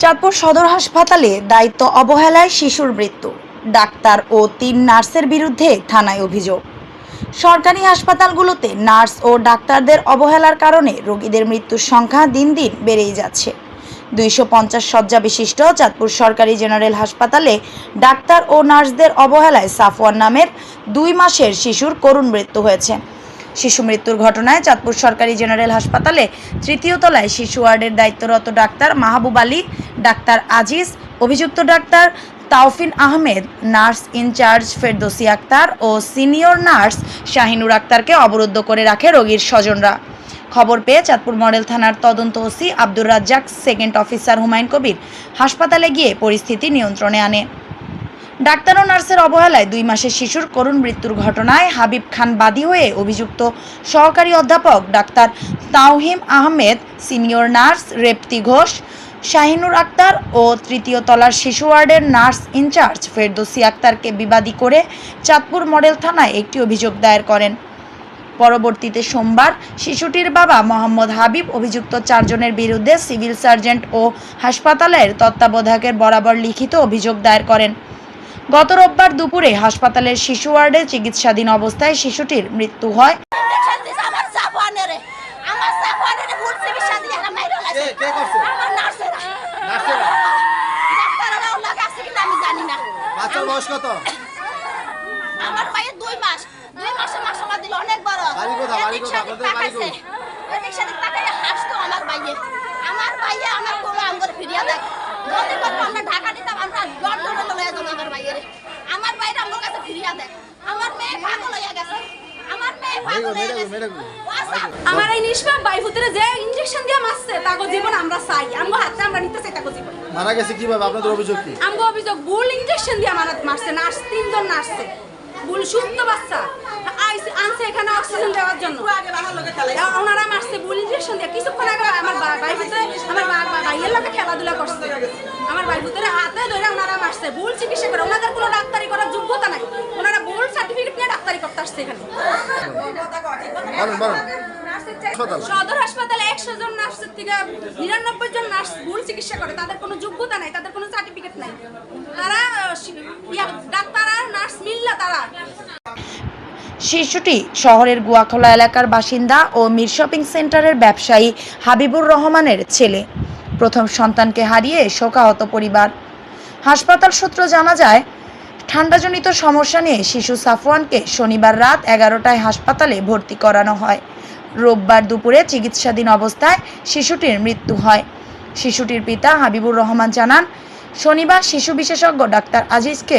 চাঁদপুর সদর হাসপাতালে দায়িত্ব অবহেলায় শিশুর মৃত্যু। ডাক্তার ও ৩ নার্সের বিরুদ্ধে থানায় অভিযোগ। সরকারি হাসপাতালগুলোতে নার্স ও ডাক্তারদের অবহেলার কারণে রোগীদের মৃত্যুর সংখ্যা দিন দিন বেড়েই যাচ্ছে। ২৫০ শয্যা বিশিষ্ট চাঁদপুর সরকারি জেনারেল হাসপাতালে ডাক্তার ও নার্সদের অবহেলায় সাফওয়ান নামের ২ মাসের শিশুর করুণ মৃত্যু হয়েছে। শিশু মৃত্যুর ঘটনায় চাঁদপুর সরকারি জেনারেল হাসপাতালে ৩য় তলায় শিশু ওয়ার্ডের দায়িত্বরত ডাক্তার মাহবুব আলী, ডাক্তার আজিজ, অভিযুক্ত doctor Taufin Ahmed, nurse incharge Ferdousi Akter ও সিনিয়র নার্স শাহিনুর আক্তারকে অবরুদ্ধ করে রাখে রোগীর স্বজনরা। খবর পেয়ে চাঁদপুর মডেল থানার তদন্ত OC Abdur Razzak, second officer Humayun Kabir হাসপাতালে গিয়ে পরিস্থিতি নিয়ন্ত্রণে আনে। ডাক্তার ও নার্সের অবহেলায় ২ মাসের শিশুর করুণ মৃত্যুর ঘটনায় হাবিব খান বাদী হয়ে অভিযুক্ত সহকারী অধ্যাপক doctor Taohim Ahmed, senior nurse Repti Ghosh, Shahinur Akter ও ৩য় তলার শিশু ওয়ার্ডের নার্স ইনচার্জ ফেরদৌসী আক্তারকে বিবাদী করে চাঁদপুর মডেল থানায় একটি অভিযোগ দায়ের করেন। পরবর্তীতে সোমবার শিশুটির বাবা মোহাম্মদ হাবিব অভিযুক্ত 4 জনের বিরুদ্ধে সিভিল সার্জন ও হাসপাতালের তত্ত্বাবধায়কের বরাবর লিখিত অভিযোগ দায়ের করেন। গত রোববার দুপুরে হাসপাতালের শিশু ওয়ার্ডে চিকিৎসাধীন অবস্থায় শিশুটির মৃত্যু হয়। আমার এই নিষ্পাপ ভাই ভূতের যে ইনজেকশন দিয়ে মারছে তাগো জীবন আমরা চাই, আমগো হাতে আমরা নিতে চাই তাগো জীবন। মারা গেছে কিভাবে? আপনাদের অভিযোগ কি? আমগো অভিযোগ ভুল ইনজেকশন দিয়ে মারছে, নার্স 3 জন নার্সে ভুল সুস্থ বাচ্চা আনছে এখানে অক্সিজেন দেওয়ার জন্য, ওনারা মারছে ভুল ইনজেকশন দিয়ে। কিছুক্ষণ আগে আমার ভাই ভূতের আমার ভাইয়ের লোকে খেলাধুলা করছে, আমার ভাই ভূতের হাতে ধরে ওনারা মারছে ভুল চিকিৎসা করে। ওনাদের কোনো ডাক্তারি করার যোগ্যতা নাই, ওনারা ভুল সার্টিফিকেট নিয়ে ডাক্তারি করতে আসছে এখানে। সদর হাসপাতালে 100 জন নার্সের থেকে 99 জন নার্স ভুল চিকিৎসা করে, তাদের কোনো যোগ্যতা নাই, তাদের কোনো সার্টিফিকেট নাই, তারা ডাক্তার আর নার্স মিল্লা তারা। শিশুটি শহরের গুয়াখোলা এলাকার বাসিন্দা ও মির শপিং সেন্টারের ব্যবসায়ী হাবিবুর রহমানের ছেলে। প্রথম সন্তানকে হারিয়ে শোকাহত পরিবার। হাসপাতাল সূত্র জানা যায়, ঠান্ডাজনিত সমস্যা নিয়ে শিশু সাফওয়ানকে শনিবার রাত 11টায় হাসপাতালে ভর্তি করানো হয়। রোববার দুপুরে চিকিৎসাধীন অবস্থায় শিশুটির মৃত্যু হয়। শিশুটির পিতা হাবিবুর রহমান জানান, শনিবার শিশু বিশেষজ্ঞ ডাক্তার আজিজকে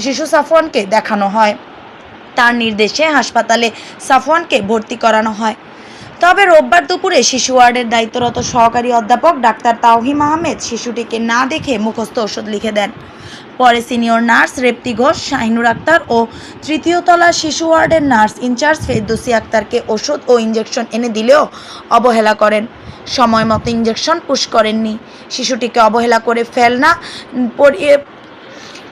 শিশু সাফওয়ানকে দেখানো হয়। তার নির্দেশে হাসপাতালে সাফওয়ানকে ভর্তি করানো হয়। তবে রোববার দুপুরে শিশু ওয়ার্ডের দায়িত্বরত সহকারী অধ্যাপক ডাক্তার তাওহিম আহমেদ শিশুটিকে না দেখে মুখস্থ ওষুধ লিখে দেন। পরে সিনিয়র নার্স রেপ্তি ঘোষ, শাহিনুর আক্তার ও ৩য় তলার শিশু ওয়ার্ডের নার্স ইনচার্জ ফেরদৌসী আক্তারকে ওষুধ ও ইঞ্জেকশন এনে দিলেও অবহেলা করেন। সময় মতো ইঞ্জেকশন পুশ করেননি। শিশুটিকে অবহেলা করে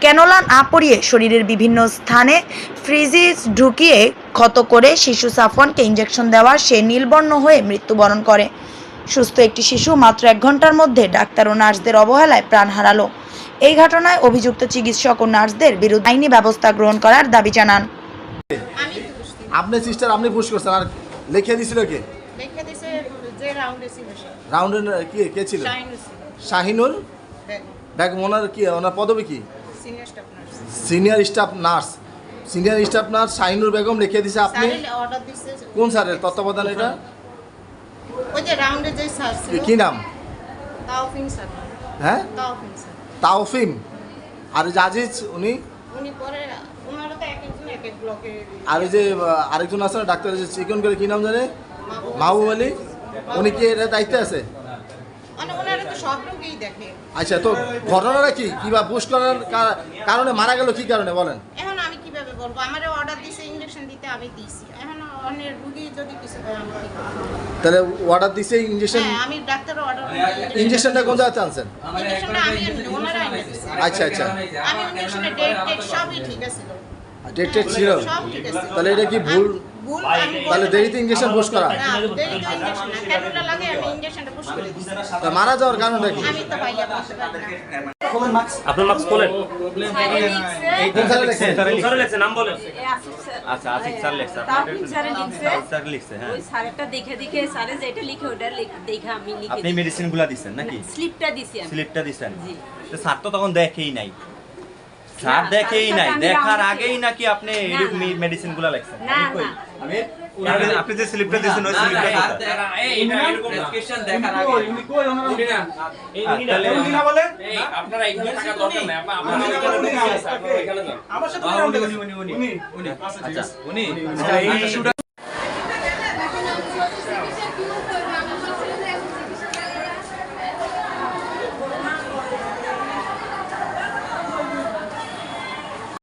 ক্যানোলা না পরিয়ে শরীরের বিভিন্ন স্থানে ফ্রিজিজ ঢুকিয়ে ক্ষত করে শিশু সাফওয়ানকে ইঞ্জেকশন দেওয়া সে নীলবর্ণ হয়ে মৃত্যুবরণ করে। সুস্থ একটি শিশু মাত্র 1 ঘন্টার মধ্যে ডাক্তার ও নার্সদের অবহেলায় প্রাণ হারালো। এই ঘটনায় অভিযুক্ত চিকিৎসক ও নার্সদের বিরুদ্ধে আইনি ব্যবস্থা গ্রহণ করার দাবি জানান। আপনি সিস্টার আপনি পুশ করছেন, আর লিখে দিছিল কে? লিখে দিছে যে রাউন্ডে ছিল সে। রাউন্ডে কে ছিল? শাহিনুর বেগম। ওনার কি, ওনার পদবি কি? Senior staff nurse. Senior staff nurse. Senior staff nurse Shahinur Begum লিখে দিছে। আপনি অর্ডার দিছে কোন স্যারের তত্ত্বাবধানে এটা? ওই যে রাউন্ডে যে স্যার ছিল। কি নাম? তাওফিন স্যার। হ্যাঁ, তাওফিন স্যার। তাওফিম। আর আজিজ উনি পরে ওনারা তো এক একজন এক এক ব্লকে। আর যে আরেকজন আছে না ডাক্তার, যে চিকন করে কি নাম জানে? মাহবুব আলী। উনি কি এর দায়িত্বে আছে? মানে ওনারা তো সব রোগীই দেখে। আচ্ছা, তো ঘটনাটা কি কিবা পুশ করার কারণে মারা গেল, কি কারণে বলেন? এখন আমি কিভাবে বলবো? আমারও অর্ডার দিছে ইনজেকশন দিতে, আমি দিছি। এখন অন্যের রোগী যদি কিছু হয় আমি কি করব? তাহলে অর্ডার দিছে ইনজেকশন? হ্যাঁ, আমি ডাক্তারও অর্ডার দিছি। ইনজেকশনটা কোন জায়গাতে আনছেন? ইনজেকশনটা আমি ওনারা এনে দিছে। আচ্ছা আচ্ছা, আমি ইনজেকশনের ডেট সবই ঠিক আছে। ডেট ছিল? সব ঠিক আছে। তাহলে এটা কি ভুল ভুল আমি তাহলে দেরিতে ইঞ্জেকশন পুশ করা না দেরি তো ইনজেকশন না ক্যানুলা লাগে আমি ইনজেকশনটা পুশ করে দিছি তা মারা যাওয়ার কারণটা কি আমি তো ভাইয়া বলতে পারি না আপনার মাস্ক খোলেন কোন স্যারে লিখছেন? স্যার লেখছে নাম বলেন আচ্ছা আসিফ স্যার লিখছে তাওফিক স্যারে লিখছে স্যার লিখছে হ্যাঁ ওই স্যারেরটা দেখে দেখে স্যারে যেটা লিখে ওটা দেখে আমি লিখে আপনি মেডিসিনগুলো দিবেন নাকি স্লিপটা দিছি আমি স্লিপটা দিবেন জি। তো স্যার তো তখন দেখেই নাই স্যার দেখেই নাই আমি দেখার আমাকে- আগেই নাকি আপনি এরকম মেডিসিনগুলো লিখছেন না না আপনি যে স্লিপটা দিয়েছেন ওই স্লিপটা প্রেসক্রিপশন দেখার আগে আপনারা এখানে টাকা দরকার নাই আমার সাথে আচ্ছা উনি